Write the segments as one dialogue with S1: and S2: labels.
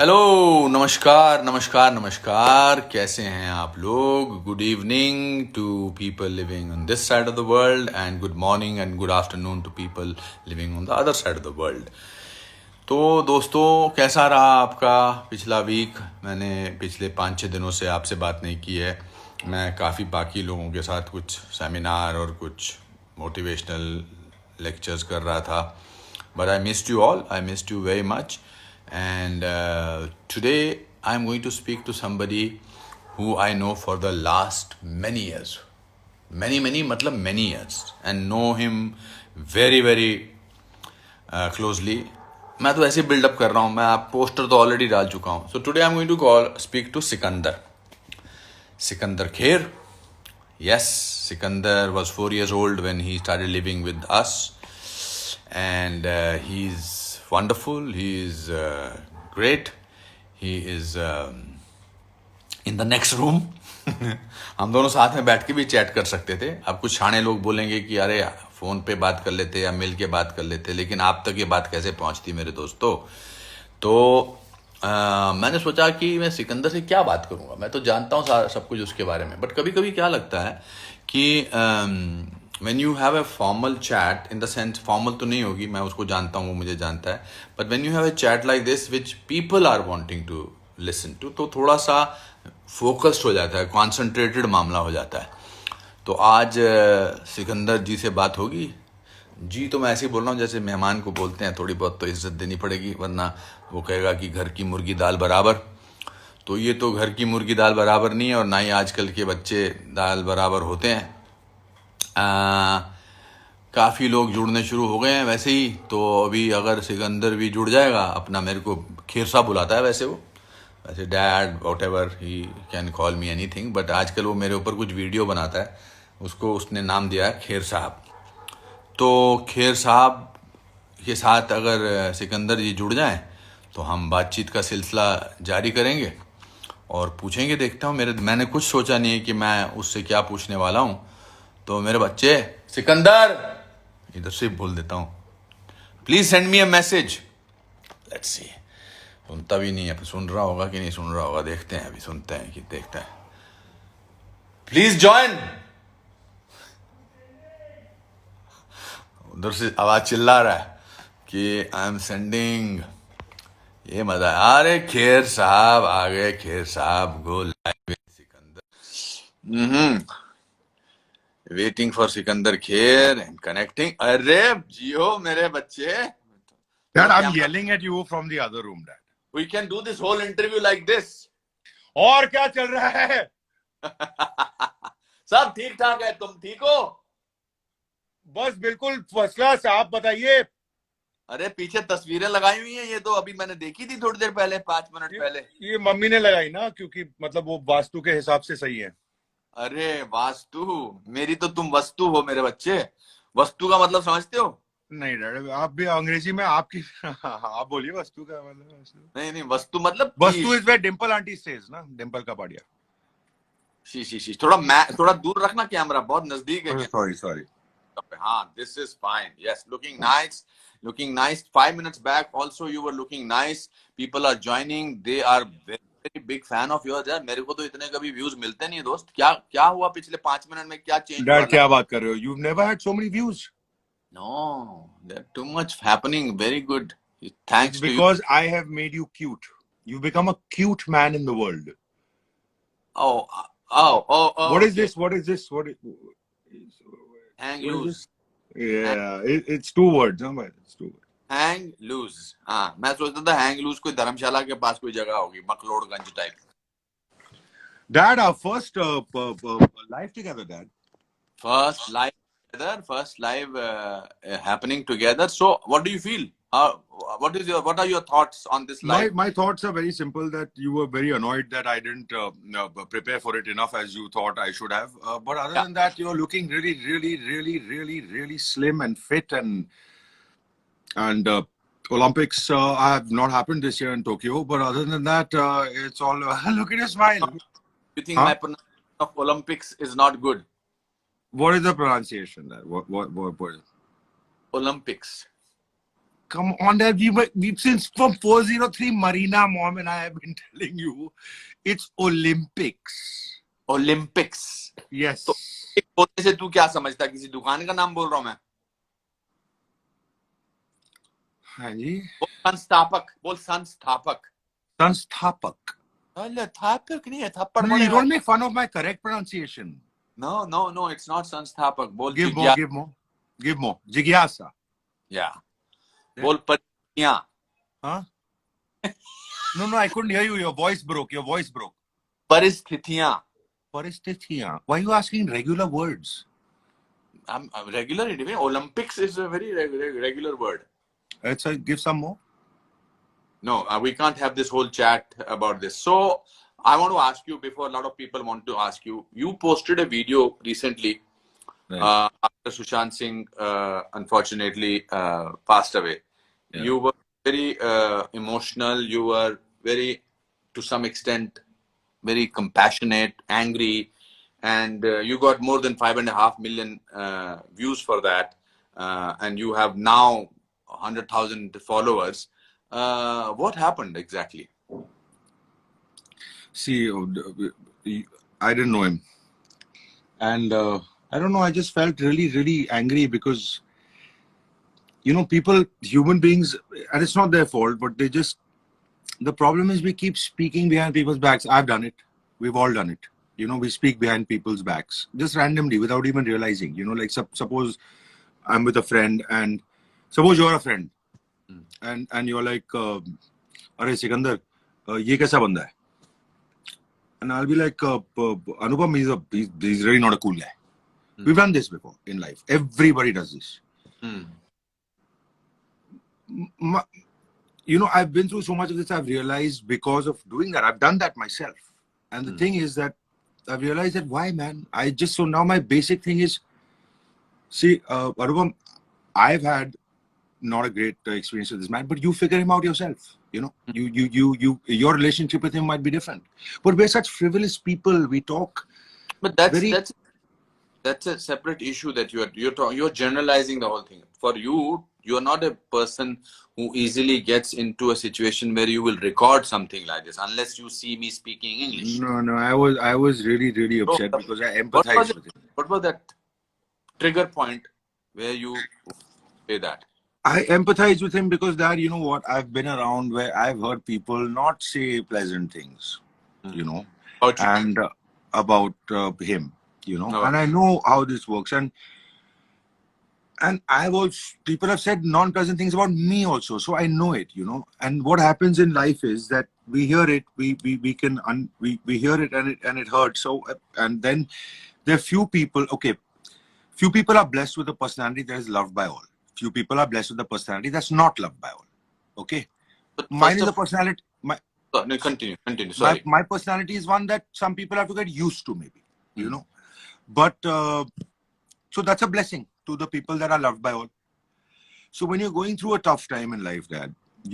S1: Hello, नमस्कार नमस्कार नमस्कार। कैसे हैं आप लोग? Good evening to people living on this side of the world and good morning and good afternoon to people living on the other side of the world. तो दोस्तों, कैसा रहा आपका पिछला वीक? मैंने पिछले 5-6 दिनों से आपसे बात नहीं की है। मैं काफ़ी बाकी लोगों के साथ कुछ सेमिनार और कुछ मोटिवेशनल लेक्चर्स कर रहा था। But I missed you all. I missed you very much. And today I'm going to speak to somebody who I know for the last many years. Many, matlab many years. And know him very, very closely. मैं तो ऐसे buildup कर रहा हूँ। मैं आप poster तो already डाल चुका हूँ. So today I am going to speak to Sikandar Kher. Yes, Sikandar was 4 years old when he started living with us. And he's wonderful. He is great. He is in the next room. हम दोनों साथ में बैठ के भी chat कर सकते थे. अब कुछ शाणे लोग बोलेंगे कि अरे फोन पे बात कर लेते या मिल के बात कर लेते, लेकिन आप तक ये बात कैसे पहुंचती मेरे दोस्तों? तो मैंने सोचा कि मैं सिकंदर से क्या बात करूंगा. मैं तो जानता हूँ सब कुछ उसके बारे में, बट कभी कभी क्या लगता है कि when you have a formal chat, in the sense formal तो नहीं होगी, मैं उसको जानता हूँ, वो मुझे जानता है, but when you have a chat like this which people are wanting to listen to, तो थोड़ा सा फोकस्ड हो जाता है, कॉन्सेंट्रेटेड मामला हो जाता है. तो आज सिकंदर जी से बात होगी. जी तो मैं ऐसे ही बोल रहा हूँ जैसे मेहमान को बोलते हैं, थोड़ी बहुत तो इज्जत देनी पड़ेगी, वरना वो कहेगा कि घर की मुर्गी दाल बराबर. तो ये तो घर की मुर्गी दाल बराबर नहीं है, और ना ही आजकल के बच्चे दाल बराबर होते हैं. काफ़ी लोग जुड़ने शुरू हो गए हैं वैसे ही. तो अभी अगर सिकंदर भी जुड़ जाएगा, अपना मेरे को खेर साहब बुलाता है वैसे dad what ever he can call me anything, but आजकल वो मेरे ऊपर कुछ वीडियो बनाता है, उसको उसने नाम दिया है खेर साहब. तो खेर साहब के साथ अगर सिकंदर जी जुड़ जाएं तो हम बातचीत का सिलसिला जारी करेंगे और पूछेंगे. देखता हूँ, मैंने कुछ सोचा नहीं है कि मैं उससे क्या पूछने वाला हूँ. तो मेरे बच्चे, सिकंदर, इधर से बोल देता हूँ, please send me a message. Let's see. सुनता भी नहीं है, सुन रहा होगा कि नहीं सुन रहा होगा, देखते हैं. अभी सुनते हैं कि देखते हैं. Please join. उधर से आवाज चिल्ला रहा है कि आई एम सेंडिंग. ये मजा है. अरे खेर साहब आ गए. खेर साहब go live. Sikandar waiting for Sikandar Kher and connecting. अरे जियो मेरे बच्चे.
S2: Dad, I'm yelling at you from the other room, Dad.
S1: We can do this whole interview like this.
S2: और क्या चल रहा है?
S1: सब ठीक ठाक है. तुम ठीक हो?
S2: बस बिल्कुल फर्स्ट क्लास. आप बताइए.
S1: अरे पीछे तस्वीरें लगाई हुई हैं, ये तो अभी मैंने देखी थी थोड़ी देर पहले, 5 मिनट पहले.
S2: ये मम्मी ने लगाई ना, क्योंकि मतलब वो वास्तु के हिसाब से सही है.
S1: अरे वास्तु? मेरी तो तुम वस्तु हो मेरे बच्चे. वस्तु का मतलब समझते हो?
S2: नहीं डैड, आप भी अंग्रेजी में आपकी आप बोलिए वस्तु का मतलब.
S1: नहीं, वस्तु मतलब
S2: वस्तु is where Dimple aunty stage ना. डिंपल का पाड़िया.
S1: शी थोड़ा दूर रखना कैमरा, बहुत नजदीक है.
S2: सॉरी.
S1: हाँ, this is fine. Yes, looking nice. 5 minutes back also you were looking nice. People are joining. They are very big fan of yours. यार मेरे को तो इतने कभी व्यूज मिलते नहीं है दोस्त. क्या हुआ पिछले 5 मिनट में? क्या चेंज हुआ?
S2: क्या बात कर रहे हो? You've never had so many views.
S1: No, there's too much happening. Very good. Thanks to you.
S2: Because I have made you cute. You become a cute man in the world.
S1: Oh.
S2: What is this? What is this?
S1: Hang loose.
S2: Yeah, it's 2 words. No, it's 2 words.
S1: Hang loose. हाँ, मैं सोचता था hang loose कोई धर्मशाला के पास कोई जगह होगी, McLeodganj type.
S2: Dad, our first live together, Dad.
S1: First live happening together. So, what do you feel? What are your thoughts on this live?
S2: My thoughts are very simple. That you were very annoyed that I didn't prepare for it enough as you thought I should have. But other than that, you're looking really slim and fit, and Olympics have not happened this year in Tokyo. But other than that, it's all. Look at your smile.
S1: You think my pronunciation of Olympics is not good?
S2: What is the pronunciation there? What is it?
S1: Olympics.
S2: Come on, Dad. We since from 403 Marina, Mom and I have been telling you, it's Olympics.
S1: Olympics.
S2: Yes.
S1: तो एक बोलने से तू क्या समझता है? किसी दुकान का नाम बोल रहा हूँ मैं?
S2: हाँ जी.
S1: बोल संस्थापक. बोल संस्थापक.
S2: Sansthapak.
S1: अरे थापक नहीं है, थप्पड़
S2: No, you
S1: पड़ेगा.
S2: don't make fun of my correct pronunciation.
S1: No, it's not संस्थापक. बोल
S2: Give more,
S1: जिज्ञासा.
S2: give more. Give more. Jigyasa.
S1: Yeah.
S2: Yeah.
S1: बोल परिस्थितियां.
S2: Huh? No, I couldn't hear you. Your voice broke.
S1: परिस्थितियां.
S2: Paristithiya. Why are you asking regular words?
S1: I'm regular. Olympics is a very regular word.
S2: Let's give some more.
S1: No, we can't have this whole chat about this. So I want to ask you, before a lot of people want to ask you, you posted a video recently after Sushant Singh unfortunately passed away.
S2: Yeah.
S1: You were very emotional. You were very, to some extent, very compassionate, angry, and you got more than 5.5 million views for that. And you have now 100,000 followers. What happened exactly?
S2: See, I didn't know him. And I don't know, I just felt really, really angry because, people, human beings, and it's not their fault, but the problem is we keep speaking behind people's backs. I've done it. We've all done it. We speak behind people's backs just randomly without even realizing, like suppose I'm with a friend and suppose you're a friend and you're like, Arey Sikandar, ye kaisa banda hai? And I'll be like, Anupam, he's really not a cool guy. We've done this before in life. Everybody does this. I've been through so much of this. I've realized because of doing that, I've done that myself. And the thing is that I've realized that why, man? So now my basic thing is, see, Anupam, I've had not a great experience with this man, but you figure him out yourself. Your relationship with him might be different. But we're such frivolous people. We talk.
S1: But that's a separate issue that you're generalizing the whole thing. For you, you're not a person who easily gets into a situation where you will record something like this unless you see me speaking English.
S2: No, I was really, really upset because I empathized with him.
S1: What was that trigger point where you say that?
S2: I empathize with him because that, what, I've been around where I've heard people not say pleasant things, and about him, and I know how this works. And people have said non-pleasant things about me also. So I know it, and what happens in life is that we hear it, we hear it and it hurts. So, and then there are few people are blessed with a personality that is loved by all. Few people are blessed with a personality that's not loved by all. Okay.
S1: But
S2: mine is a personality.
S1: No, continue. Sorry.
S2: My personality is one that some people have to get used to, maybe, But so that's a blessing to the people that are loved by all. So when you're going through a tough time in life, Dad, I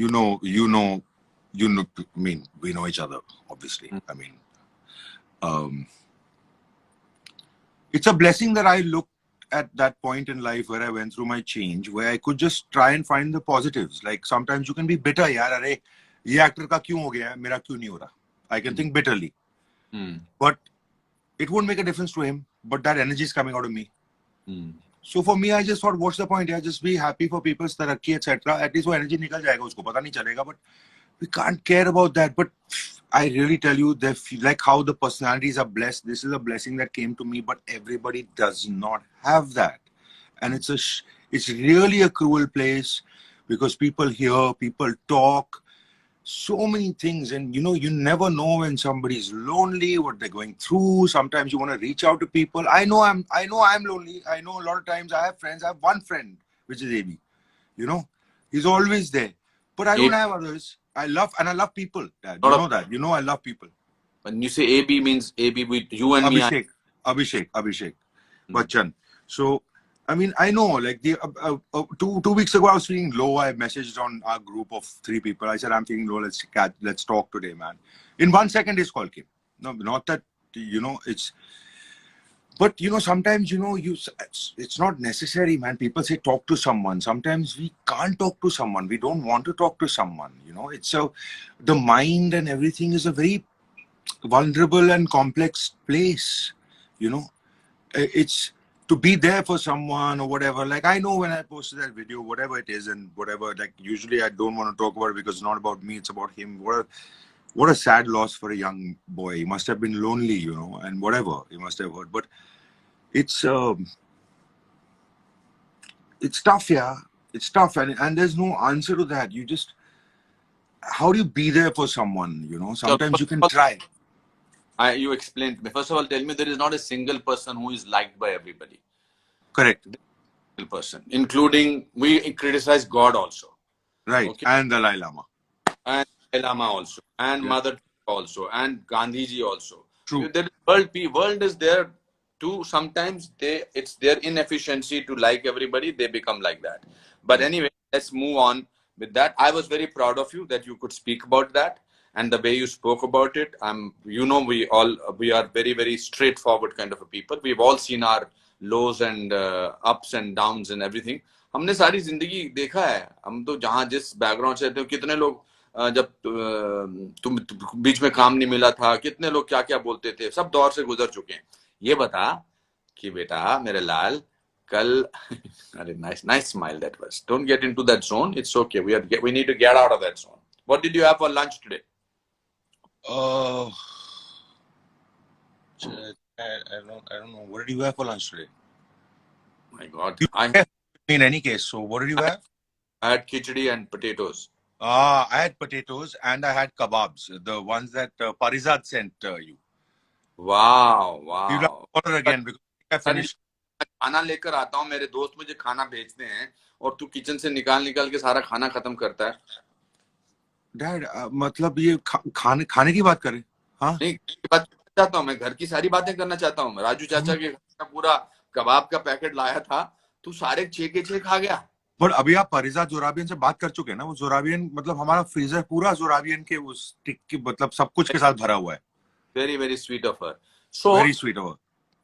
S2: mean, we know each other, obviously. I mean, it's a blessing that I look at that point in life where I went through my change, where I could just try and find the positives. Like sometimes you can be bitter, yaar, arey, ye actor ka kyun ho gaya, mera kyun nahi ho raha? I can think bitterly. But it won't make a difference to him. But that energy is coming out of me. So for me, I just thought, what's the point? Yeah, just be happy for people's taraqi, etc. At least wo energy nikal jayega, usko pata nahi chalega. But we can't care about that. But I really tell you, like how the personalities are blessed. This is a blessing that came to me, but everybody does not have that. And it's really a cruel place because people hear, people talk, so many things. And you never know when somebody's lonely, what they're going through. Sometimes you want to reach out to people. I know I'm lonely. I know a lot of times I have friends. I have one friend, which is AB. He's always there. But I don't have others. I love people, Dad. You know that. I love people.
S1: When you say AB, means AB with you and
S2: Abhishek Bachchan. So, I mean, I know, like the 2 weeks ago, I was feeling low. I messaged on our group of 3 people. I said, I'm feeling low. Let's talk today, man. In 1 second, his call came. No, not that, it's But sometimes it's not necessary, man. People say talk to someone. Sometimes we can't talk to someone. We don't want to talk to someone. The mind and everything is a very vulnerable and complex place. It's to be there for someone or whatever. Like, I know when I posted that video, whatever it is and whatever, like, usually I don't want to talk about it because it's not about me, it's about him. What a sad loss for a young boy. He must have been lonely, and whatever he must have heard. But it's tough, yeah. It's tough, and there's no answer to that. How do you be there for someone? Sometimes you can try.
S1: You explained to me. First of all, tell me, there is not a single person who is liked by everybody.
S2: Correct.
S1: Single person, including we criticize God also.
S2: Right. Okay. And Dalai Lama.
S1: And Dalai Lama also. And Mother also. And Gandhiji also.
S2: True.
S1: The world is there too. Sometimes it's their inefficiency to like everybody. They become like that. But anyway, let's move on with that. I was very proud of you that you could speak about that. And the way you spoke about it, we are very, very straightforward kind of a people. We've all seen our lows and ups and downs and everything. हमने सारी जिंदगी देखा है. हम तो जहाँ जिस background से थे, कितने लोग जब तुम बीच में काम नहीं मिला था, कितने लोग क्या क्या बोलते थे, सब दौर से गुजर चुके हैं. ये बता कि बेटा मेरे लाल कल अरे nice smile that was. Don't get into that zone. It's okay. We need to get out of that zone. What did you have for lunch today?
S2: I don't know. What did you have for lunch today?
S1: My God.
S2: In any case, so what did you have?
S1: I had khichdi and potatoes.
S2: I had potatoes and I had kebabs, the ones that Parizad sent you.
S1: Wow.
S2: You'll have to order again because I finished.
S1: खाना लेकर आता हूँ, मेरे दोस्त मुझे खाना भेजते हैं और तू किचन से निकाल के सारा खाना खत्म करता है.
S2: डैड मतलब ये खाने की बात करें? हाँ
S1: नहीं, बात चाहता हूँ मैं, घर की सारी बातें करना चाहता हूँ. राजू चाचा के पूरा कबाब का पैकेट लाया था, तू सारे 6 के 6 खा गया.
S2: पर अभी आप परिजात जोराबियन से बात कर चुके हैं ना. वो जोराबियन मतलब हमारा फ्रीजर पूरा जोराबियन के उस टिक की मतलब सब कुछ के साथ भरा हुआ है.
S1: Very, very sweet of her. So
S2: very sweet of her.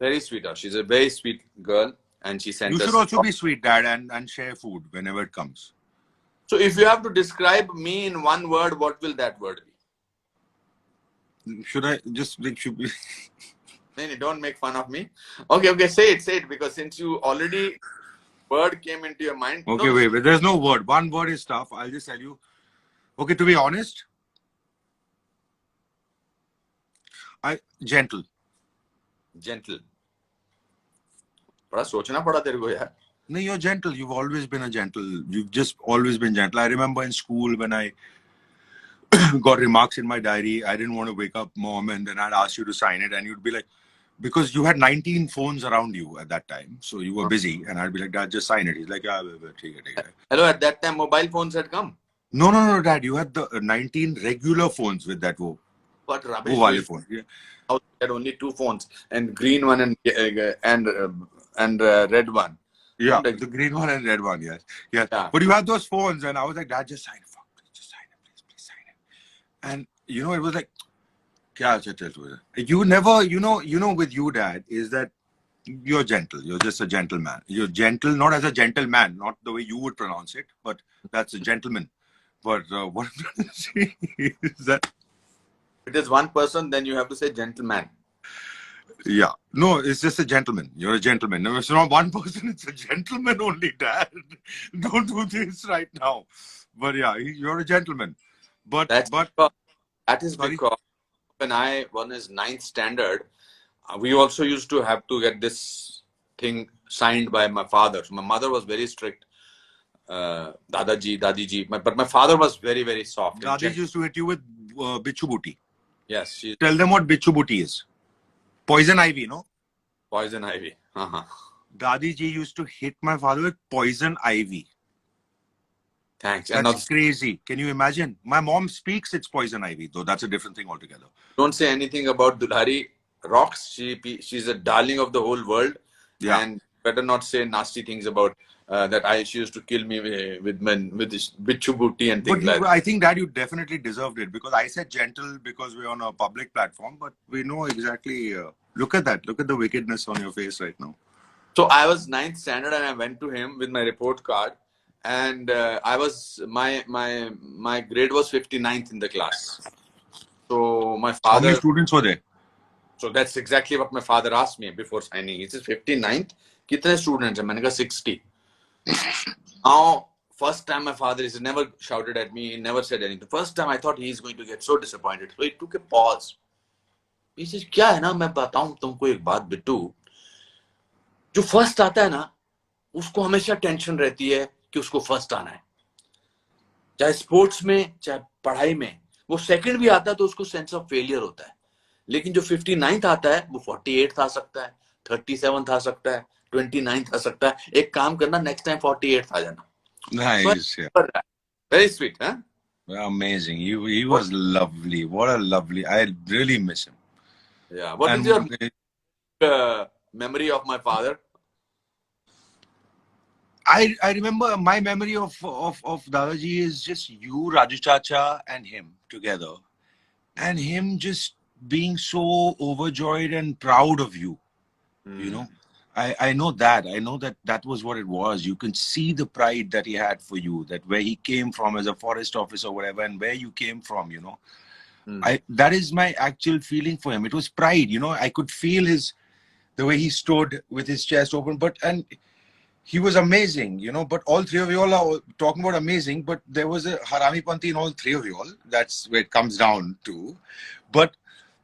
S1: Very sweet of her. She's a very sweet girl, and she sent us.
S2: You should also be sweet, Dad, and share food whenever it comes.
S1: So if you have to describe me in one word, what will that word
S2: be? Should I just should be?
S1: No, don't make fun of me. Okay, say it because since you already word came into your mind.
S2: Okay, wait. There's no word. One word is tough. I'll just tell you. Okay, to be honest, gentle.
S1: बड़ा सोचना पड़ा तेरे को यार.
S2: No, you're gentle. You've always been You've just always been gentle. I remember in school when I got remarks in my diary, I didn't want to wake up mom and then I'd ask you to sign it and you'd be like, because you had 19 phones around you at that time. So you were busy and I'd be like, Dad, just sign it. He's like, yeah, take it.
S1: Hello, at that time mobile phones had come?
S2: No, Dad. You had the 19 regular phones with that.
S1: What rubbish.
S2: Phone. Yeah.
S1: I had only 2 phones, and green one and red one.
S2: Yeah, the green one and red one. Yes. Yeah. But you had those phones, and I was like, Dad, just sign it. Fuck, just sign it, please sign it. And it was like, you never, with you, Dad, is that you're gentle. You're just a gentleman. You're gentle, not as a gentleman, not the way you would pronounce it, but that's a gentleman. But what I'm trying to say is that
S1: if it is one person, then you have to say gentleman.
S2: Yeah. No, it's just a gentleman. You're a gentleman. No, it's not one person. It's a gentleman only, Dad. Don't do this right now. But yeah, you're a gentleman. But
S1: that is because when I was in 9th standard, we also used to have to get this thing signed by my father. So my mother was very strict. Dadiji. But my father was very, very soft.
S2: Dadiji used to hit you with bichu booty.
S1: Yes.
S2: Tell them what bichu booty is. Poison ivy, no?
S1: Poison ivy.
S2: Dadiji used to hit my father with poison ivy.
S1: Thanks.
S2: That's crazy. Can you imagine? My mom speaks it's poison ivy, though that's a different thing altogether.
S1: Don't say anything about Dulhari. Rocks. She's a darling of the whole world. Yeah. And better not say nasty things about that she used to kill me with this bichu booty and things like that.
S2: I think that you definitely deserved it because I said gentle because we're on a public platform, but we know exactly Look at that. Look at the wickedness on your face right now.
S1: So I was ninth standard and I went to him with my report card, and I was my grade was 59th in the class. So my
S2: How many
S1: father.
S2: students were there?
S1: So that's exactly what my father asked me before signing. He says 59th. कितने students हैं? मैंने कहा 60. Now, first time my father is never shouted at me, he never said anything. First time I thought he is going to get so disappointed. So he took a pause. He says, क्या है ना, मैं बताऊं तुमको एक बात बिट्टू, जो first आता है ना उसको हमेशा टेंशन रहती है कि उसको फर्स्ट आना है, चाहे स्पोर्ट्स में चाहे पढ़ाई में. वो सेकंड भी आता है तो उसको सेंस ऑफ फेलियर होता है. लेकिन जो 59th आता है वो 48th आ सकता है, 37th आ सकता है, 29th आ सकता है. एक काम करना, नेक्स्ट टाइम 48th आ जाना.
S2: Nice. Yeah.
S1: Very sweet, huh?
S2: Amazing. He was lovely. What a lovely. I really miss him.
S1: Yeah. What is
S2: And
S1: your memory of my father?
S2: I remember my memory of Dadaji is just you, Raju Chacha, and him together, and him just being so overjoyed and proud of you. You know, I know that. I know that was what it was. You can see the pride that he had for you, that where he came from as a forest officer or whatever, and where you came from, you know. That is my actual feeling for him. It was pride, you know. I could feel the way he stood with his chest open, and he was amazing, you know. But all three of you all are talking about amazing, but there was a Harami Panti in all three of you all. That's where it comes down to. But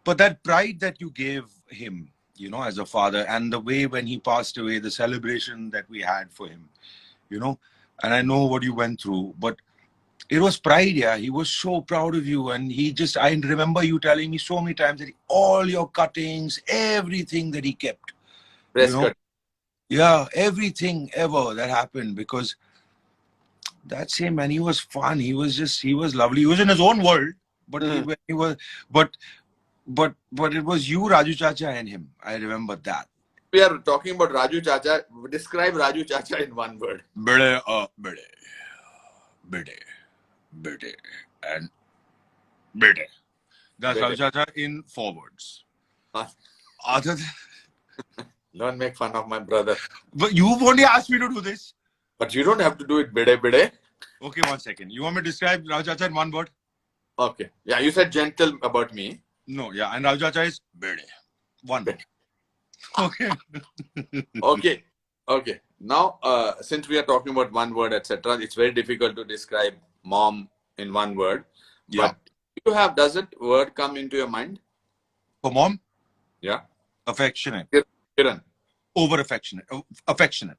S2: that pride that you gave him, you know, as a father, and the way when he passed away, the celebration that we had for him, you know, and I know what you went through, but it was pride. Yeah, he was so proud of you, and I remember you telling me so many times that all your cuttings, everything that he kept,
S1: Press
S2: you know,
S1: cut.
S2: yeah, everything ever that happened, because that's him, and he was fun. He was lovely. He was in his own world, but he was, but it was you, Raju Chacha, and him. I remember that.
S1: We are talking about Raju Chacha. Describe Raju Chacha in one word.
S2: Bede, and bede. That's Raju Chacha in 4 words. Other than,
S1: don't make fun of my brother.
S2: But you've only asked me to do this.
S1: But you don't have to do it bede bede.
S2: Okay, 1 second. You want me to describe Raju Chacha in 1 word?
S1: Okay. Yeah, you said gentle about me.
S2: No, yeah, and Raju Chacha is bede. 1 word. Okay.
S1: Okay. Now, since we are talking about 1 word, etc., it's very difficult to describe mom in 1 word.
S2: Yeah.
S1: But does it word come into your mind?
S2: For mom?
S1: Yeah.
S2: Affectionate.
S1: Kiran.
S2: Over affectionate. Affectionate.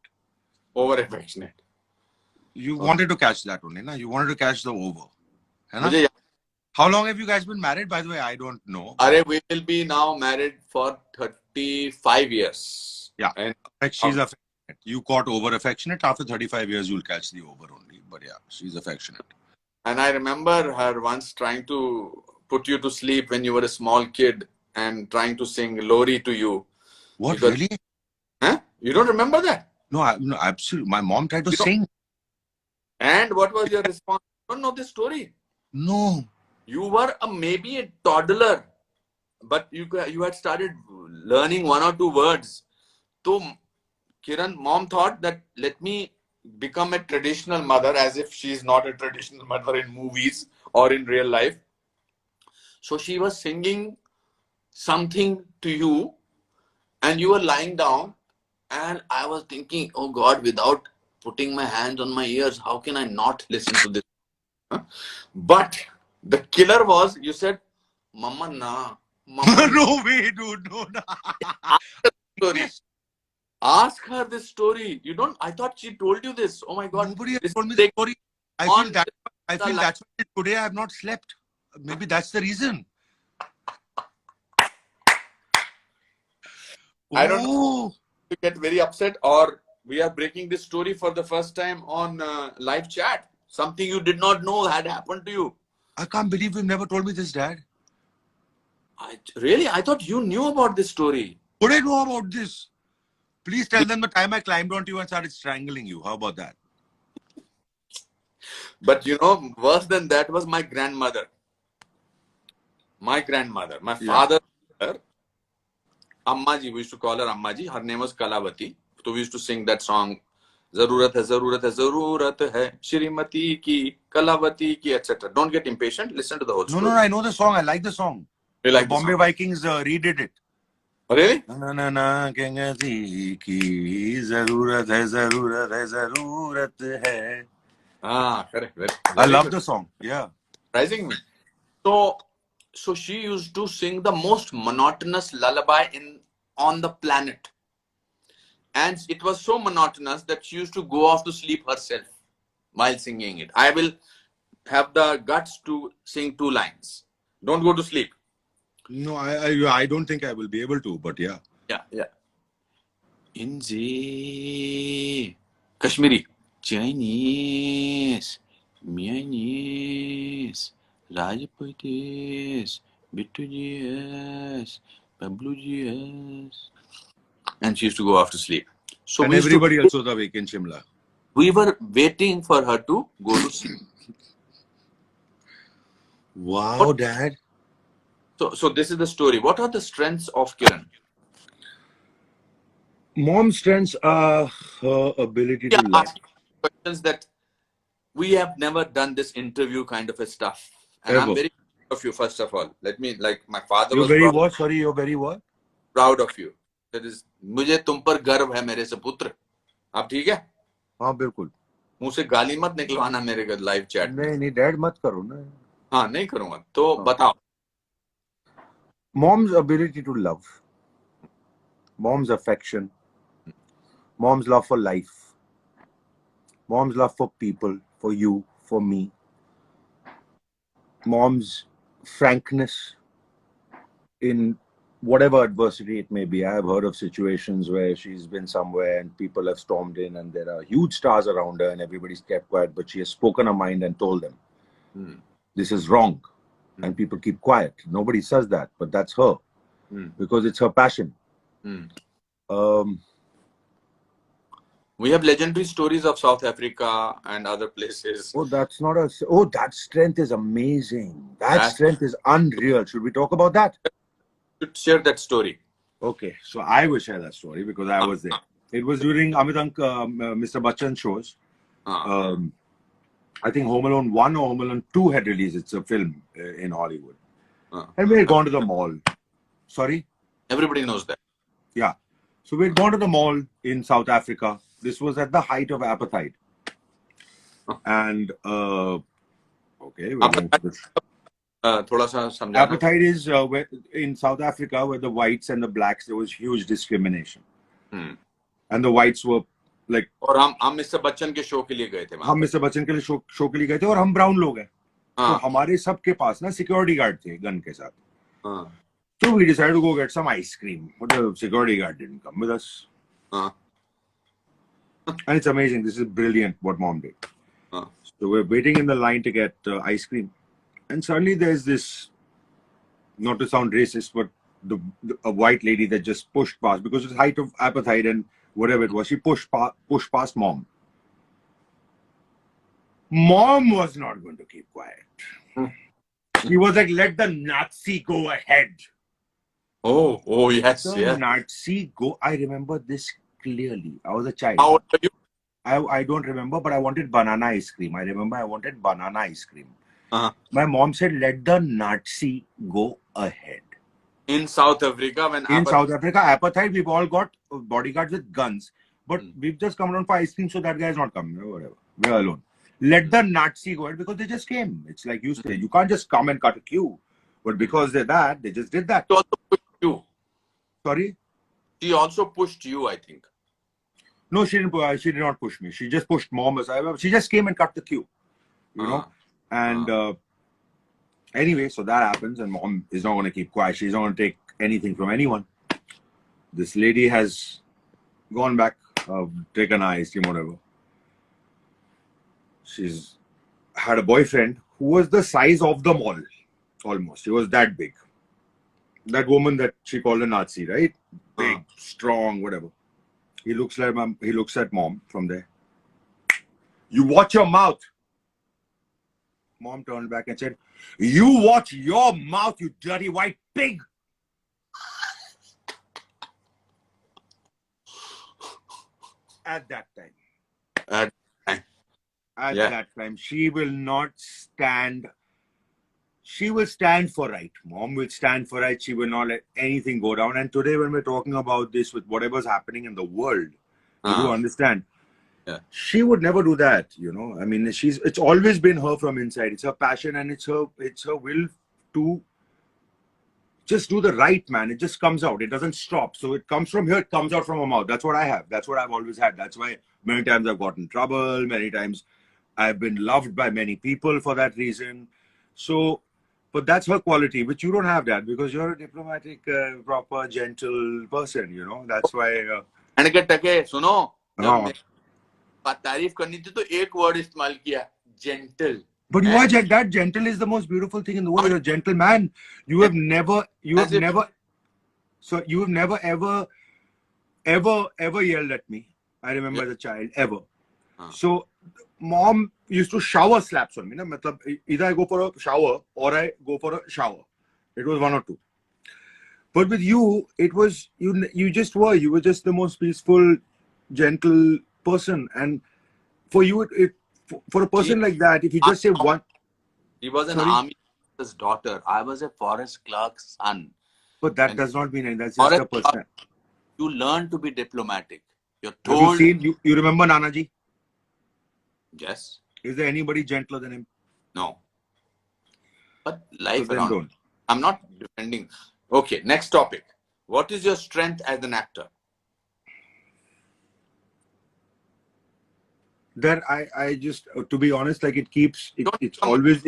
S1: Over affectionate.
S2: You wanted to catch that only, na? You wanted to catch the over. Hai na? How long have you guys been married? By the way, I don't know.
S1: We will be now married for 35 years.
S2: Yeah. And she's affectionate. You caught over affectionate. After 35 years, you'll catch the over only. But yeah, she's affectionate.
S1: And I remember her once trying to put you to sleep when you were a small kid and trying to sing Lori to you.
S2: What, really?
S1: Huh? You don't remember that?
S2: No, absolutely. My mom tried to sing.
S1: And what was your response? You don't know this story?
S2: No.
S1: You were maybe a toddler, but you had started learning 1 or 2 words. So Kiran, mom thought that let me become a traditional mother, as if she's not a traditional mother in movies or in real life. So she was singing something to you, and you were lying down, and I was thinking, oh God, without putting my hands on my ears, how can I not listen to this? But the killer was, you said, Mama na. Mama
S2: No way, dude. No.
S1: Ask her this story. You don't. I thought she told you this. Oh my God.
S2: Nobody has told me the story. I feel that's why today I have not slept. Maybe that's the reason.
S1: I don't know. You get very upset, or we are breaking this story for the first time on live chat. Something you did not know had happened to you.
S2: I can't believe you've never told me this, Dad.
S1: Really? I thought you knew about this story.
S2: What do I know about this? Please tell them the time I climbed onto you and started strangling you. How about that?
S1: But you know, worse than that was my grandmother. My father, Amma ji, we used to call her Amma ji. Her name was Kalavati. So we used to sing that song. Zarurat hai, zarurat hai, zarurat hai, Shrimati ki, Kalavati ki, etc. Don't get impatient. Listen to the whole
S2: No,
S1: story.
S2: no, I know the song. I like the song.
S1: You like
S2: the Bombay
S1: song?
S2: Vikings redid it.
S1: Oh, really?
S2: Na na na कहती की ज़रूरत है ज़रूरत है ज़रूरत है.
S1: Correct. Very,
S2: I
S1: very
S2: love
S1: good.
S2: the song. Yeah.
S1: Surprising me. So she used to sing the most monotonous lullaby on the planet. And it was so monotonous that she used to go off to sleep herself while singing it. I will have the guts to sing 2 lines. Don't go to sleep.
S2: No, I don't think I will be able to, but yeah.
S1: Yeah. Inzi, Kashmiri, Chinese, Myanese, Rajputis, Bittu Pablu GS. And she used to go off to sleep. So
S2: and everybody else was awake in Shimla.
S1: We were waiting for her to go to sleep.
S2: Wow, Dad.
S1: So this is the story. What are the strengths of Kiran?
S2: Mom's strengths are her ability to love.
S1: Questions that we have never done this interview kind of a stuff. And
S2: Ever.
S1: I'm very proud of you, first of all. Let me, like my father
S2: You're
S1: was
S2: very
S1: proud,
S2: what? Sorry, you're very what?
S1: proud of you. That is, मुझे तुम पर गर्व है मेरे से पुत्र. आप ठीक है?
S2: हाँ बिल्कुल.
S1: मुंह से गाली मत निकलवाना मेरे लाइव चैट में.
S2: नहीं डैड मत करो ना.
S1: हाँ नहीं करूंगा. तो बताओ.
S2: Mom's ability to love. Mom's affection. Mom's love for life. Mom's love for people, for you, for me. Mom's frankness in whatever adversity it may be. I have heard of situations where she's been somewhere and people have stormed in and there are huge stars around her and everybody's kept quiet, but she has spoken her mind and told them, this is wrong. And people keep quiet. Nobody says that, but that's her because it's her passion.
S1: We have legendary stories of South Africa and other places.
S2: Oh, that's not a. Oh, that strength is amazing. That strength is unreal. Should we talk about that?
S1: Should share that story.
S2: Okay, so I will share that story because I was there. It was during Mr. Bachchan shows. I think Home Alone 1 or Home Alone 2 had released. It's a film in Hollywood. And we had gone to the mall. Sorry?
S1: Everybody knows that.
S2: Yeah. So we had gone to the mall in South Africa. This was at the height of apartheid. And, okay. Apartheid is in South Africa where the whites and the blacks, there was huge discrimination. And the whites were like,
S1: और हम mister Bachchan के show के लिए गए थे.
S2: हम mister Bachchan के लिए शो के लिए गए थे और हम ब्राउन लोग हैं. तो हमारे सबके पास ना सिक्योरिटी गार्ड थे गन के साथ. So we decided to go get some ice cream, but the security guard didn't come with us. And it's amazing. This is brilliant what mom did. So we're waiting in the line to get ice cream, and suddenly there's this, not to sound racist, but a white lady that just pushed past because it's height of apartheid and whatever it was. She pushed past mom. Mom was not going to keep quiet. He was like, let the Nazi go ahead.
S1: Oh yes,
S2: the Nazi go. I remember this clearly. I was a child.
S1: How old are you?
S2: I don't remember, but I wanted banana ice cream. I remember I wanted banana ice cream. My mom said, let the Nazi go ahead.
S1: In South Africa,
S2: South Africa, apartheid, we've all got bodyguards with guns. But we've just come down for ice cream, so that guy's not coming or whatever. We're alone. Let the Nazi go ahead because they just came. It's like you say, you can't just come and cut a queue. But because they're that, they just did that.
S1: She also pushed you.
S2: Sorry?
S1: She also pushed you, I think.
S2: No, she didn't. She did not push me. She just pushed mom aside. She just came and cut the queue. You know? And anyway, so that happens and mom is not going to keep quiet. She's not going to take anything from anyone. This lady has gone back, taken ice cream, whatever. She's had a boyfriend who was the size of the mall, almost. He was that big. That woman that she called a Nazi, right? Big, strong, whatever. He looks like mom. He looks at mom from there. You watch your mouth. Mom turned back and said, you watch your mouth, you dirty white pig. at that time.
S1: Uh,
S2: At
S1: Yeah.
S2: that time, she will not stand. She will stand for right. Mom will stand for right. She will not let anything go down. And today, when we're talking about this, with whatever's happening in the world, you do understand.
S1: Yeah.
S2: She would never do that. You know, I mean, it's always been her from inside. It's her passion, and it's her will to just do the right, man. It just comes out. It doesn't stop. So it comes from here. It comes out from her mouth. That's what I have. That's what I've always had. That's why many times I've gotten in trouble. Many times I've been loved by many people for that reason. So, but that's her quality, which you don't have, Dad, because you're a diplomatic, proper, gentle person. You know, that's why.
S1: And के टके सुनो, जब
S2: हाँ.
S1: मेरी तारीफ करनी थी तो एक वर्ड इस्तेमाल किया, gentle.
S2: But you are that gentle is the most beautiful thing in the world. You're a gentleman. You have never ever yelled at me. I remember as a child, ever. So mom used to shower slaps on me. Either I go for a shower or I go for a shower. It was one or two. But with you, it was you just were. You were just the most peaceful, gentle person. And for you, for a person like that, if you just say one.
S1: He was an army officer's daughter. I was a forest clerk's son.
S2: But that does not mean anything. That's just a person.
S1: You learn to be diplomatic. You're
S2: told.
S1: Have you
S2: seen, you remember Nanaji?
S1: Yes.
S2: Is there anybody gentler than him?
S1: No. But life
S2: So
S1: around.
S2: don't.
S1: I'm not defending. Okay, next topic. What is your strength as an actor?
S2: That I just, to be honest, like it's always.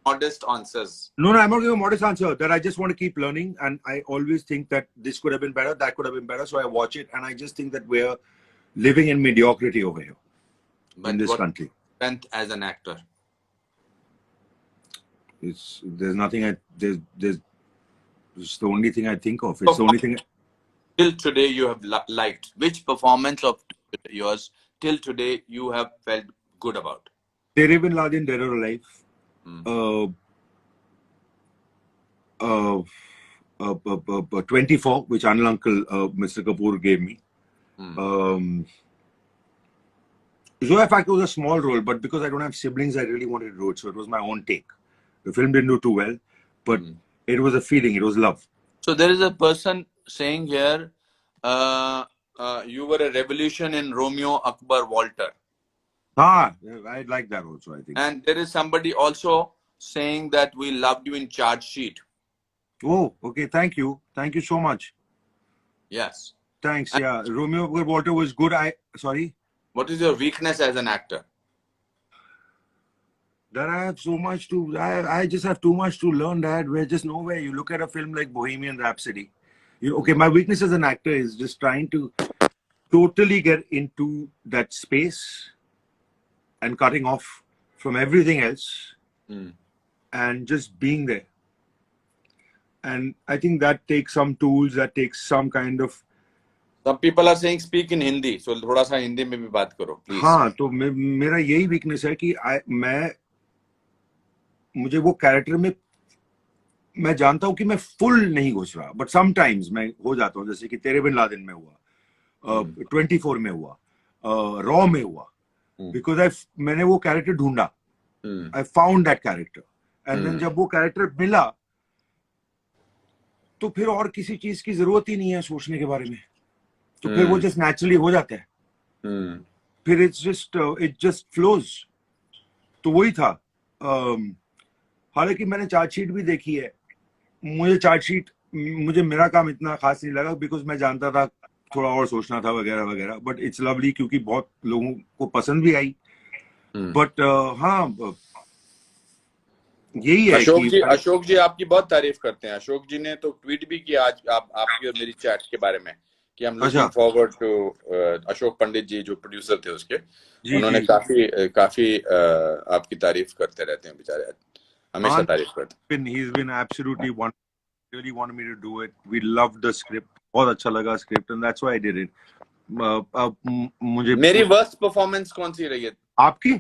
S1: Modest answers.
S2: No, I'm not giving a modest answer. That I just want to keep learning, and I always think that this could have been better, that could have been better. So I watch it, and I just think that we're living in mediocrity over here in this country.
S1: Strength as an actor.
S2: There's nothing. It's the only thing I think of. It's the only thing.
S1: Till today, you have liked. Which performance of yours till today you have felt good about?
S2: Tere Bin Laden, Dead or Alive. 24, which Anil Uncle, Mr. Kapoor gave me. Zoya Factor was a small role, but because I don't have siblings, I really wanted to do it. So it was my own take. The film didn't do too well, but it was a feeling. It was love.
S1: So there is a person saying here, you were a revolution in Romeo Akbar Walter.
S2: I like that also, I think.
S1: And there is somebody also saying that we loved you in Charge Sheet.
S2: Oh, okay. Thank you. Thank you so much.
S1: Yes.
S2: Thanks. Yeah. Romeo Akbar Walter was good. Sorry?
S1: What is your weakness as an actor?
S2: That I have so much to... I just have too much to learn, Dad. We're just nowhere. You look at a film like Bohemian Rhapsody. Okay, my weakness as an actor is just trying to totally get into that space and cutting off from everything else and just being there. And I think that takes some tools, that takes some kind of...
S1: Some people are saying speak in Hindi, so थोड़ा सा हिंदी में भी बात करो, please.
S2: हाँ, तो मेरा यही weakness है कि मुझे वो character में मैं जानता हूँ कि मैं full नहीं घुस रहा, but sometimes मैं हो जाता हूँ, जैसे कि तेरे बिन लादेन में हुआ, 24 में हुआ, Raw में हुआ, because मैंने वो character ढूंढा, I found that character, and then जब वो character मिला, तो फिर और किसी चीज की जरूरत ही नहीं है सोचने के बारे में, तो फिर वो just naturally हो जाता है, फिर it just flows. तो वही था. हालांकि मैंने चार्जशीट भी देखी है, मुझे मेरा काम इतना खास नहीं लगा, बिकॉज मैं जानता था थोड़ा और सोचना था वगैरह वगैरह, बट इट्स लवली क्योंकि बहुत लोगों को पसंद भी आई. बट हाँ, यही है.
S1: अशोक जी आपकी बहुत तारीफ करते हैं. अशोक जी ने तो ट्वीट भी किया आज आपकी और मेरी चैट के बारे में कि हम looking forward to. Ashok Pandit जी जो प्रोड्यूसर थे उसके, उन्होंने काफी आपकी तारीफ करते रहते हैं बेचारे, हमेशा तारीफ करते हैं.
S2: He's been absolutely wonderful. Really wanted me to do it. We loved the script. बहुत अच्छा लगा script, and that's why I did it.
S1: मेरी worst performance कौन सी रही है
S2: आपकी?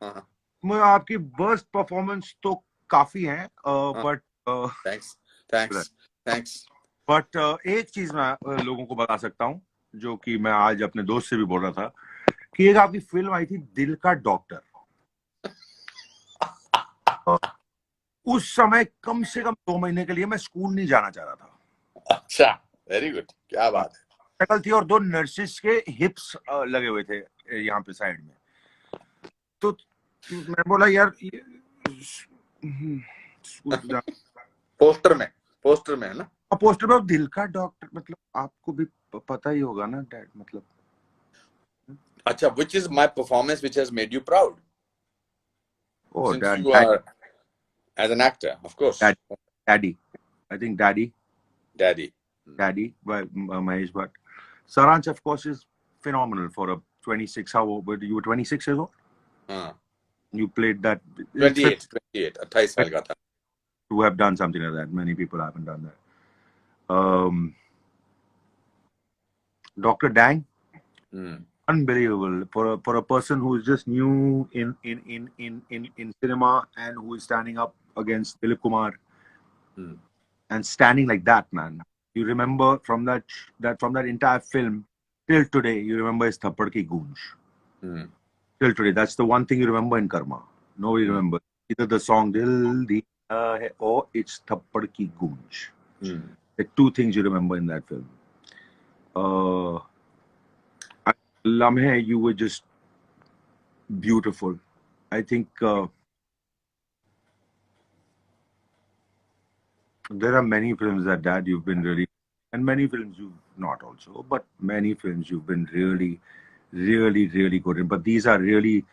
S2: आपकी worst performance तो काफी हैं, but
S1: thanks.
S2: But एक चीज मैं लोगों को बता सकता हूँ, जो कि मैं आज अपने दोस्त से भी बोल रहा था, कि एक आपकी फिल्म आई थी दिल का डॉक्टर, उस समय कम से कम 2 महीने के लिए मैं स्कूल नहीं जाना चाह रहा था।
S1: अच्छा, वेरी गुड, क्या बात है।
S2: शक्ल थी और 2 नर्सिस के हिप्स लगे हुए थे यहाँ पे साइड में, तो मैं बोला यार
S1: पोस्टर में है ना,
S2: पोस्टर में दिल का डॉक्टर, मतलब आपको भी पता ही होगा ना डैड, मतलब।
S1: अच्छा, which is my performance which has made you proud?
S2: Oh,
S1: Since
S2: dad,
S1: you are as an actor, of course.
S2: daddy. I think daddy by Mahesh Bhatt. Saranch, of course, is phenomenal for a 26. How old? You were 26 years old? You played that.
S1: 28, 28 साल का था.
S2: To have done something like that. Many people haven't done that. Dr. Dang. Unbelievable for a person who is just new in cinema and who is standing up against Dilip Kumar and standing like that, man. You remember from that entire film till today, you remember his Thappad Ki Goonj. Till today, that's the one thing you remember in Karma. Nobody remembers either the song Dil Diya Hai or it's Thappad Ki Goonj. The 2 things you remember in that film. Lamhe, you were just beautiful. I think there are many films that Dad you've been really, and many films you've not also, but many films you've been really, really, really good in. But these are really.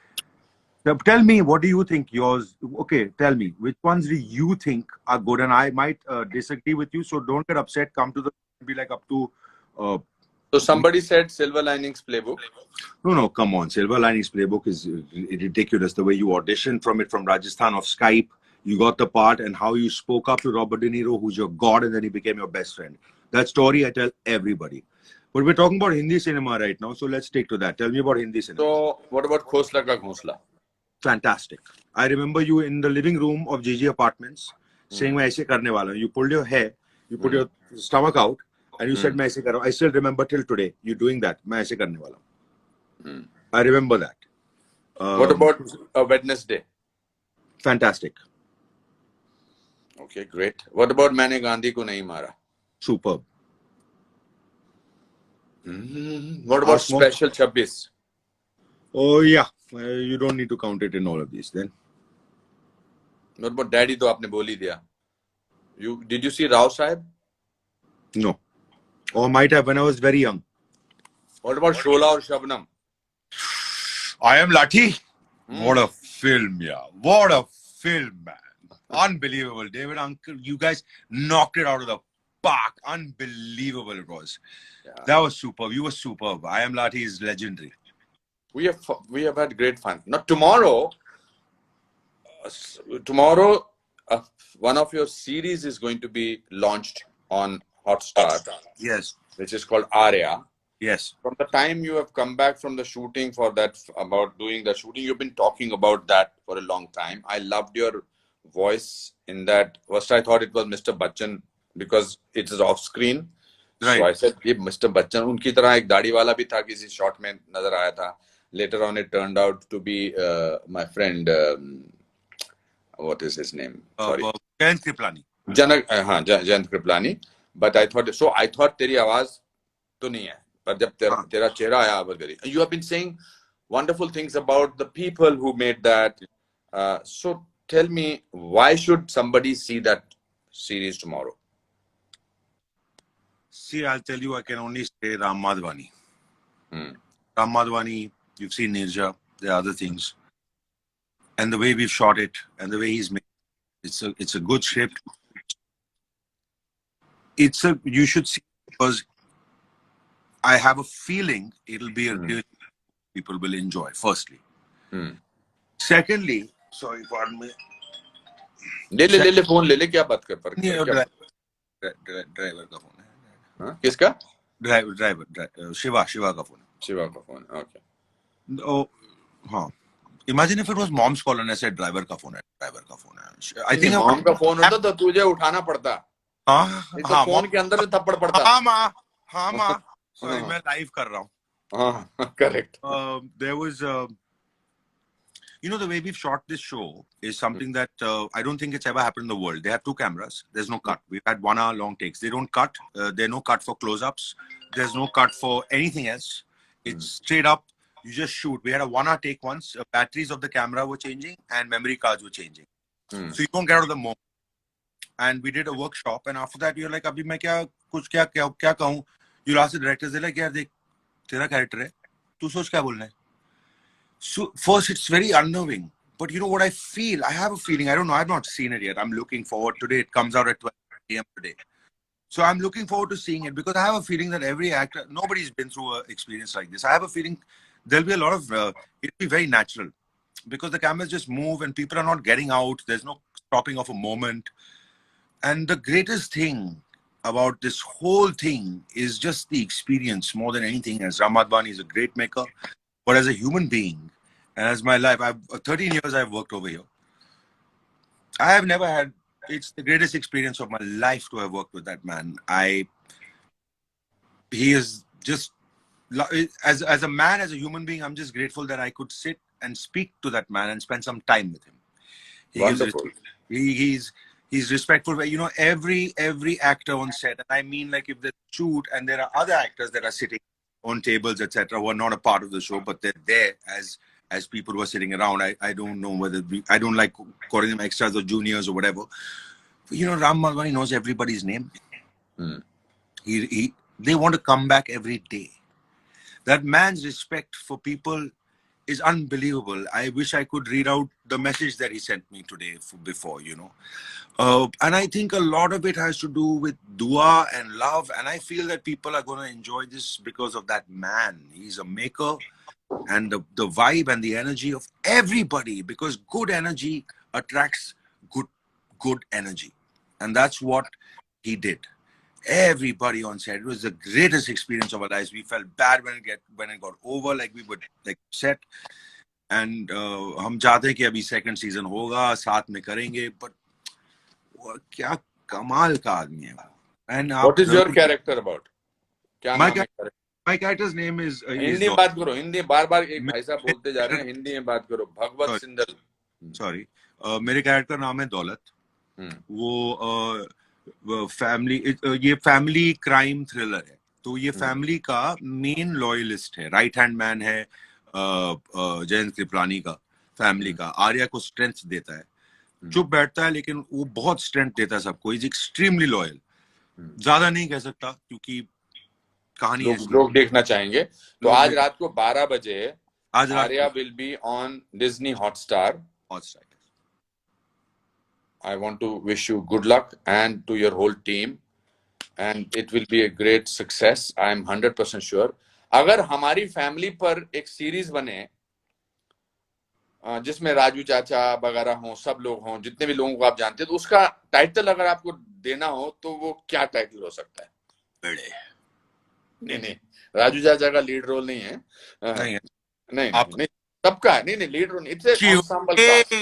S2: Tell me, what do you think yours? Okay, tell me which ones do you think are good, and I might disagree with you. So don't get upset. Come to the be like up to.
S1: So somebody said Silver Linings Playbook.
S2: No, come on. Silver Linings Playbook is ridiculous. The way you auditioned from Rajasthan of Skype, you got the part, and how you spoke up to Robert De Niro, who's your god, and then he became your best friend. That story I tell everybody. But we're talking about Hindi cinema right now, so let's stick to that. Tell me about Hindi cinema.
S1: So what about Khosla Ka Ghonsla?
S2: Fantastic. I remember you in the living room of GG Apartments saying, "मैं ऐसे करने वाला हूँ." You pulled your hair, you put your stomach out, and you said, "मैं ऐसे कर रहा हूँ." I still remember till today you doing that. मैं ऐसे करने वाला हूँ. I remember that.
S1: What about Wednesday?
S2: Fantastic.
S1: Okay, great. What about मैंने गांधी को नहीं मारा?
S2: Superb.
S1: What about Special 26?
S2: Oh yeah, you don't need to count it in all of these then.
S1: What about Daddy? तो आपने बोल ही दिया. Did you see Rao Sahib?
S2: No. Or might have when I was very young.
S1: What about Shola or Shabnam?
S2: I Am Lathi. What a film, yeah. What a film, man. Unbelievable. David, uncle, you guys knocked it out of the park. Unbelievable it was. Yeah. That was superb. You were superb. I Am Lathi is legendary.
S1: We have had great fun. Now tomorrow, one of your series is going to be launched on Hotstar.
S2: Yes.
S1: Which is called Arya.
S2: Yes.
S1: From the time you have come back from the shooting about doing the shooting, you've been talking about that for a long time. I loved your voice in that. First, I thought it was Mr. Bachchan because it is off screen. Right. So I said, "ये Mr. Bachchan." उनकी तरह एक दाढ़ी वाला भी था किसी shot में नजर आया था. Later on, it turned out to be my friend. What is his name? Sorry.
S2: Jayant Kriplani.
S1: Jayant Kriplani. But I thought तेरी आवाज तो नहीं है. पर जब तेरा चेहरा आया अवरगरी. You have been saying wonderful things about the people who made that. So tell me, why should somebody see that series tomorrow? See,
S2: I'll tell you, I can only say Ram Madhvani. Ram Madhvani, you've seen Nirja, there are other things. And the way we've shot it, and the way he's made it, it's a good script. You should see, because I have a feeling it'll be a real people will enjoy, firstly. Secondly, sorry, pardon me.
S1: ले phone ले क्या बात कर पर
S2: driver का phone है.
S1: हाँ, किसका?
S2: ड्राइवर शिवा का फोन.
S1: Okay.
S2: Oh, हाँ. Imagine if it was mom's call and I said driver का फोन है. I think
S1: मॉम का फोन होता तो तुझे उठाना पड़ता.
S2: हाँ,
S1: फोन के अंदर से थप्पड़ पड़ता.
S2: हाँ माँ, सॉरी मैं लाइव कर रहा हूँ.
S3: Correct.
S2: There was, you know, the way we've shot this show is something that I don't think it's ever happened in the world. They have 2 cameras. There's no cut. We've had 1 hour long takes. They don't cut. There's no cut for close-ups. There's no cut for anything else. It's straight up. You just shoot. We had a 1 hour take once. Batteries of the camera were changing and memory cards were changing. So you don't get out of the moment. And we did a workshop. And after that, you're like, abhi main kya kahun? You'll ask the directors, they're like, yaar, dekh, tera character hai. Tu soch kya bolna hai? So first, it's very unnerving. But you know what I feel? I have a feeling. I don't know. I've not seen it yet. I'm looking forward today. It comes out at 12 p.m. today. So I'm looking forward to seeing it because I have a feeling that every actor, nobody's been through an experience like this. I have a feeling there'll be a lot of, it'll be very natural because the cameras just move and people are not getting out. There's no stopping of a moment. And the greatest thing about this whole thing is just the experience more than anything else. Ram Advani is a great maker, but as a human being and as my life, 13 years I've worked over here. I have never had, it's the greatest experience of my life to have worked with that man. He is just, as a man, as a human being, I'm just grateful that I could sit and speak to that man and spend some time with him.
S3: Wonderful.
S2: He's respectful. You know, every actor on set, and I mean, like if they shoot and there are other actors that are sitting on tables, etc., who are not a part of the show, but they're there as people who are sitting around. I don't know whether I don't like calling them extras or juniors or whatever. But, you know, Ram Madhwani knows everybody's name. They want to come back every day. That man's respect for people is unbelievable. I wish I could read out the message that he sent me today before, you know. And I think a lot of it has to do with dua and love. And I feel that people are going to enjoy this because of that man. He's a maker, and the vibe and the energy of everybody, because good energy attracts good energy. And that's what he did. Everybody on set, it was the greatest experience of our lives. We felt bad when it got over, like we were like set. And हम चाहते हैं कि अभी second season होगा, साथ में करेंगे, but क्या कमाल का आदमी है. And
S3: what is your character about? क्या नाम है?
S2: My character's name is
S3: Hindi में बात करो. हिंदी बार एक भाई साहब बोलते जा रहे हैं, हिंदी में बात करो. भगवत सिंदल.
S2: Sorry, मेरे character नाम है दौलत. वो फैमिली, ये फैमिली क्राइम थ्रिलर है. तो ये फैमिली का मेन लॉयलिस्ट है, राइट हैंड मैन है जयंत कृपलानी का, फैमिली का. आर्या को स्ट्रेंथ देता है, चुप बैठता है लेकिन वो बहुत स्ट्रेंथ देता है सबको. Is extremely loyal. ज्यादा नहीं कह सकता क्योंकि कहानी
S3: लोग देखना चाहेंगे. तो आज रात को 12 बजे Arya will be on Disney Hotstar. I want to wish you good luck and to your whole team, and it will be a great success. I am 100% sure. अगर हमारी फैमिली पर एक सीरीज बने जिसमें राजू चाचा वगैरह हों, सब लोग हों, जितने भी लोगों को आप जानते हैं, तो उसका टाइटल अगर आपको देना हो तो वो क्या टाइटल हो सकता है? नहीं, राजू चाचा का लीड रोल नहीं है. नहीं, सबका है. नहीं, lead role. It's an ensemble cast.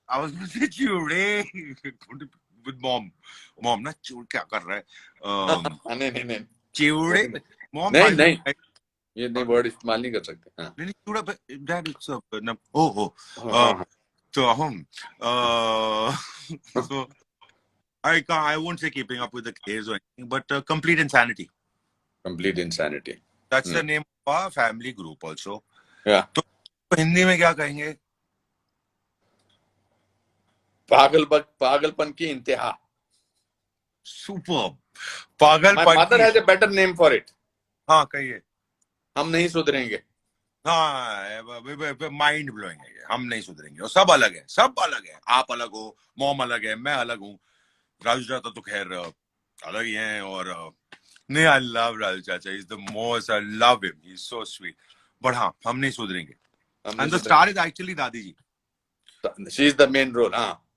S2: I was going to say Chule with mom. Mom, ना Chule क्या कर रहा है?
S3: नहीं.
S2: Chule. Mom.
S3: नहीं. ये नहीं वर्ड इस्तेमाल नहीं कर सकते.
S2: नहीं Chule. Dad, it's a oh. So so I won't say keeping up with the kids or anything, but complete insanity.
S3: Complete insanity.
S2: That's the name of our family group also.
S3: Yeah.
S2: तो हिंदी में क्या कहेंगे?
S3: पागलपन की इंतहा.
S2: Superb. पागलपन.
S3: My mother has a better name for it.
S2: हाँ कहिए.
S3: हम नहीं सुधरेंगे.
S2: हाँ, माइंड ब्लोइंग है. हम नहीं सुधरेंगे. और सब अलग है. आप अलग हो, मॉम अलग है, मैं अलग हूँ. राजू चाचा तो खैर अलग ही हैं. और नहीं, I love Raju Chacha. He's the most. I love him. He's so sweet. But हाँ, हम नहीं सुधरेंगे. And the star is actually Dadi ji.
S3: She is the main role.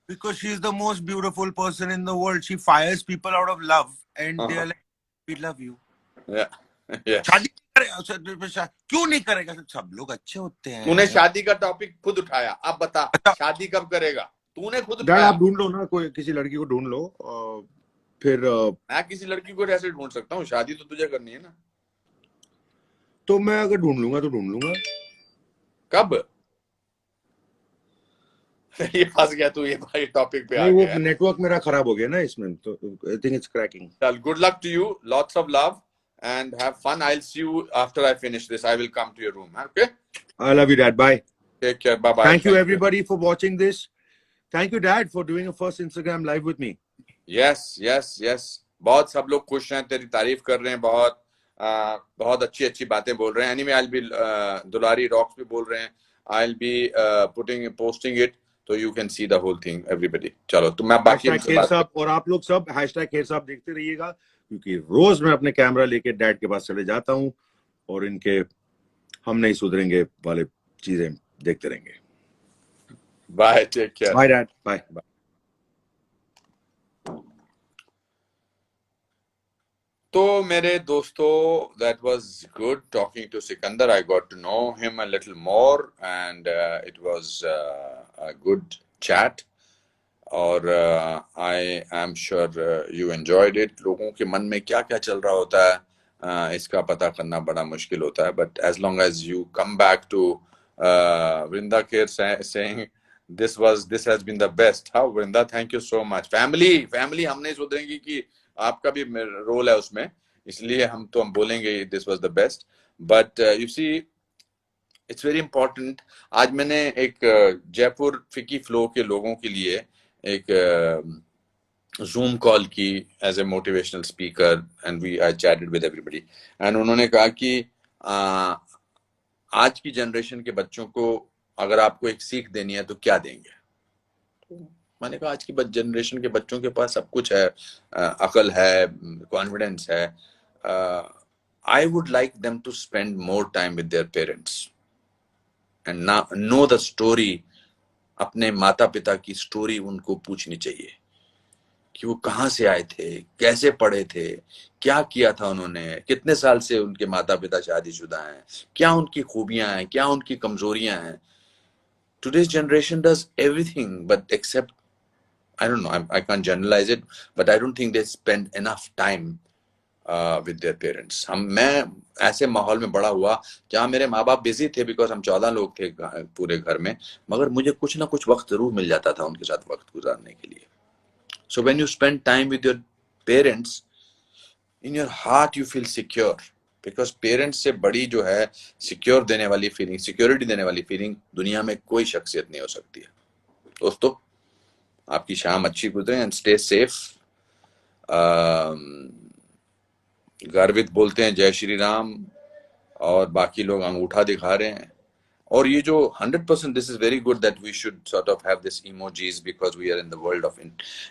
S2: Because she is the most beautiful person in the world. She fires people out of love, and they are like, "We love you."
S3: Yeah.
S2: शादी क्यों नहीं करेगा? सब लोग अच्छे होते हैं.
S3: तूने शादी का टॉपिक खुद उठाया. अब बता, शादी कब करेगा? तूने खुद उठाया.
S2: आप ढूंढ लो ना, कोई किसी लड़की को ढूंढ लो. फिर
S3: मैं किसी लड़की को ऐसे ढूंढ सकता हूँ. शादी तो तुझे करनी है ना.
S2: तो मैं अगर ढूंढ लूंगा तो ढूंढ लूंगा।
S3: कब? ये फंस गया तू, ये भाई टॉपिक पे आ
S2: नहीं,
S3: गया
S2: वो
S3: है।
S2: नेटवर्क मेरा खराब हो गया ना इसमें, तो आई थिंक इट्स क्रैकिंग।
S3: चल, good luck to you, lots of love and have fun. I'll see you after I finish this. I will come to your room. Okay?
S2: I love you, Dad. Bye.
S3: Take care. Bye bye.
S2: Thank you everybody for watching this. Thank you, Dad, for doing a first Instagram live with me.
S3: Yes, yes, yes. बहुत सब लोग खुश हैं, तेरी तारीफ कर रहे हैं, बहुत अच्छी अच्छी बातें बोल रहे हैं। Anyway, I'll be Dulari rocks भी बोल रहे हैं। I'll be posting it so you can see the whole thing, everybody. चलो, तो मैं बाकी
S2: हैशटैग खेर साहब और आप लोग सब हैशटैग खेर साहब देखते रहिएगा, क्योंकि रोज मैं अपने कैमरा लेके डैड के पास चले जाता हूँ और इनके हम नहीं सुधरेंगे वाले चीजें देखते रहेंगे।
S3: Bye, take care.
S2: Bye dad, bye.
S3: तो मेरे दोस्तों, that was good talking to Sikandar. I got to know him a little more and it was a good chat. और I am sure you enjoyed it. लोगों के मन में क्या क्या चल रहा होता है इसका पता करना बड़ा मुश्किल होता है, but as long as you come back to Vrinda Kher saying this has been the best. How Vrinda, thank you so much. family हम नहीं सोचेंगे कि आपका भी रोल है उसमें, इसलिए हम बोलेंगे this was the best. But you see, it's very important. आज मैंने एक जयपुर फिकी फ्लो के लोगों के लिए एक जूम कॉल की as a motivational speaker and I chatted with everybody एंड उन्होंने कहा कि आज की जनरेशन के बच्चों को अगर आपको एक सीख देनी है तो क्या देंगे? मैंने कहा आज की जनरेशन के बच्चों के पास सब कुछ है, अकल है, कॉन्फिडेंस है। I would like them to spend more time with their parents and know the story. अपने माता पिता की स्टोरी उनको पूछनी चाहिए कि वो कहाँ से आए थे, कैसे पढ़े थे, क्या किया था उन्होंने, कितने साल से उनके माता पिता शादीशुदा हैं, क्या उनकी खूबियां हैं, क्या उनकी कमजोरियां हैं। Today's generation does everything but except, I don't know, I can't generalize it, but I don't think they spend enough time with their parents. मैं ऐसे माहौल में बड़ा हुआ जहाँ मेरे माँ बाप बिजी थे, बिकॉज हम 14 लोग थे पूरे घर में, मगर मुझे कुछ ना कुछ वक्त जरूर मिल जाता था उनके साथ वक्त गुजारने के लिए। So when you spend time with your parents, in your heart you feel secure, because parents से बड़ी जो है सिक्योर देने वाली फीलिंग, सिक्योरिटी देने वाली फीलिंग दुनिया में कोई शख्सियत नहीं हो सकती है। दोस्तों, आपकी शाम अच्छी गुजरे एंड स्टे सेफ। गर्वित बोलते हैं जय श्री राम और बाकी लोग अंगूठा दिखा रहे हैं। और ये जो 100%, this is very good that we should sort of have this emojis because we are in the world of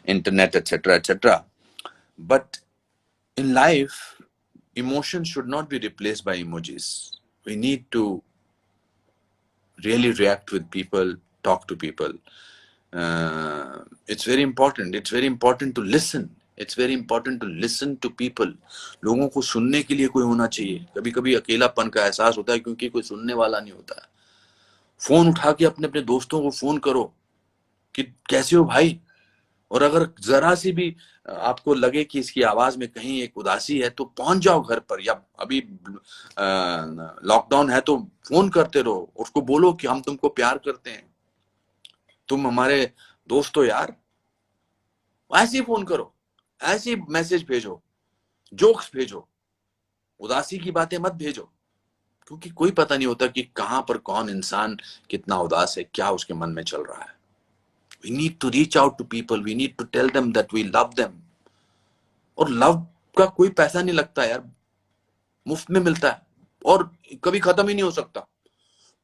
S3: internet, etc., etc. But in life, emotions should not be replaced by emojis. We need to really react with people, talk to people. It's very important. It's very important to listen. It's very important to listen to people. लोगों को सुनने के लिए कोई होना चाहिए। कभी कभी अकेलापन का एहसास होता है क्योंकि कोई सुनने वाला नहीं होता है। फोन उठा के अपने अपने दोस्तों को फोन करो कि कैसे हो भाई, और अगर जरा सी भी आपको लगे कि इसकी आवाज में कहीं एक उदासी है तो पहुंच जाओ घर पर, या अभी लॉकडाउन है तो फोन करते रहो, उसको बोलो कि हम तुमको प्यार करते हैं, तुम हमारे दोस्त हो यार। ऐसे ही फोन करो, ऐसे ही मैसेज भेजो, जोक्स भेजो, उदासी की बातें मत भेजो, क्योंकि कोई पता नहीं होता कि कहां पर कौन इंसान कितना उदास है, क्या उसके मन में चल रहा है। We need to reach out to people. We need to tell them that we love them. और लव का कोई पैसा नहीं लगता यार, मुफ्त में मिलता है और कभी खत्म ही नहीं हो सकता।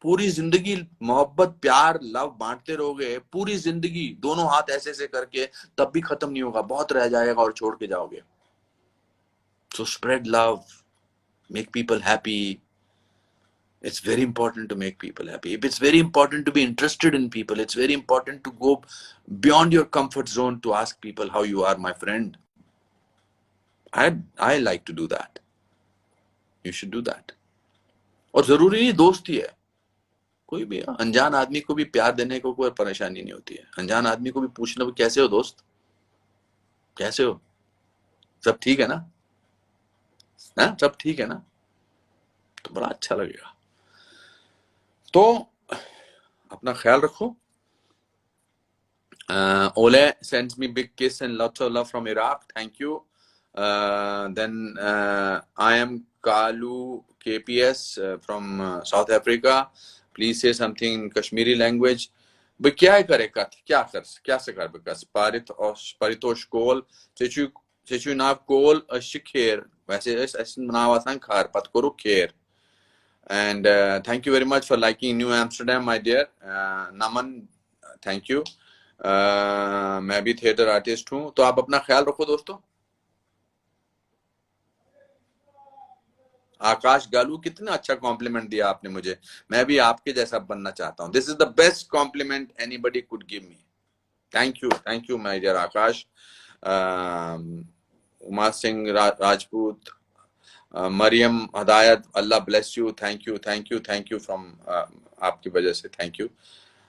S3: पूरी जिंदगी मोहब्बत, प्यार, लव बांटते रहोगे, पूरी जिंदगी दोनों हाथ ऐसे ऐसे करके, तब भी खत्म नहीं होगा, बहुत रह जाएगा और छोड़ के जाओगे। So spread love, make people happy. It's very important to make people happy. It's very important to be interested in people. It's very important to go beyond your comfort zone to ask people how you are, my friend. I like to do that. You should do that. और जरूरी नहीं दोस्त ही है, कोई भी अनजान आदमी को भी प्यार देने को कोई परेशानी नहीं होती है। अनजान आदमी को भी पूछना, कैसे हो दोस्त, कैसे हो, सब ठीक है ना, सब ठीक है ना। तो बड़ा अच्छा लगेगा। तो अपना ख्याल रखो। Ole sends me big kiss and lots of love from Iraq. Thank you. Then I am Kalu KPS from South Africa. Please say something in Kashmiri language. भाई क्या करे कथ क्या से कर बकस परितोष कोल चेचु नाव कोल शिखेर वैसे ऐसे नाव आसान खार पत करो Kher. And thank you very much for liking New Amsterdam, my dear. Naman, thank you. मैं भी थिएटर आर्टिस्ट हूँ. तो आप अपना ख्याल रखो दोस्तों. आकाश गालू, कितना अच्छा कॉम्प्लीमेंट दिया आपने मुझे. मैं भी आपके जैसा बनना चाहता हूँ. This is the best compliment anybody could give me. Thank you my dear Akash. Uma Singh Rajput, Mariyam Hidayat, Allah bless you. Thank you from आपकी वजह से. Thank you.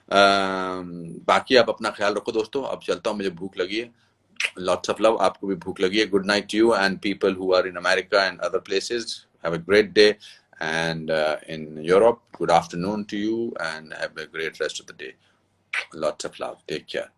S3: बाकी आप अपना ख्याल रखो दोस्तों. अब चलता हूँ, मुझे भूख लगी है. Lots of love. आपको भी भूख लगी है. Good night to you and people who are in America and other places. Have a great day. And in Europe, good afternoon to you and have a great rest of the day. Lots of love. Take care.